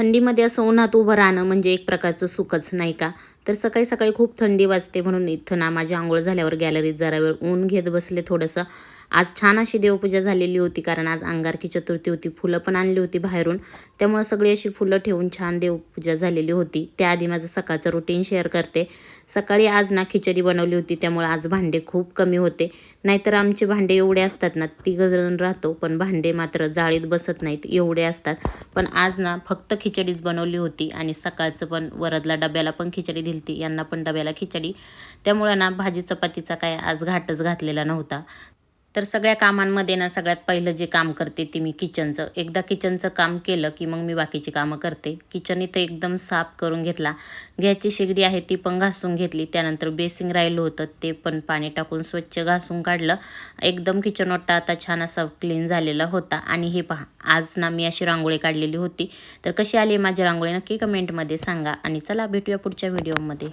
थंडीमध्ये असं उन्हात उभं राहणं म्हणजे एक प्रकारचं सुखच नाही का. तर सकाळी सकाळी खूप थंडी वाजते म्हणून इथं ना माझी अंघोळ झाल्यावर गॅलरीत जरा वेळ ऊन घेत बसले थोडंसं. आज छान अशी देवपूजा झालेली होती कारण आज अंगारकी चतुर्थी होती. फुलं पण आणली होती बाहेरून, त्यामुळे सगळी अशी फुलं ठेवून छान देवपूजा झालेली होती. त्याआधी माझं सकाळचं रुटीन शेअर करते. सकाळी आज ना खिचडी बनवली होती, त्यामुळे आज भांडे खूप कमी होते. नाहीतर आमचे भांडे एवढे असतात ना, तिघं जण राहतो पण भांडे मात्र जाळीत बसत नाहीत एवढे असतात. पण आज ना फक्त खिचडीच बनवली होती आणि सकाळचं पण वरदला डब्याला पण खिचडी दिलती, यांना पण डब्याला खिचडी. त्यामुळे ना भाजी चपातीचा काय आज घाटच घातलेला नव्हता. तर सगळ्या कामांमध्ये ना सगळ्यात पहिलं जे काम करते ते मी किचनचं. एकदा किचनचं काम केलं की मग मी बाकीची कामं करते. किचन इथं एकदम साफ करून घेतला. गॅसची शेगडी आहे ती पण घासून घेतली. त्यानंतर बेसिंग राहिलं होतं ते पण पाणी टाकून स्वच्छ घासून काढलं. एकदम किचन ओटा आता छान असा क्लीन झालेला होता. आणि हे पहा, आज ना मी अशी रांगोळी काढलेली होती. तर कशी आली माझी रांगोळी नक्की कमेंटमध्ये सांगा. आणि चला भेटूया पुढच्या व्हिडिओमध्ये.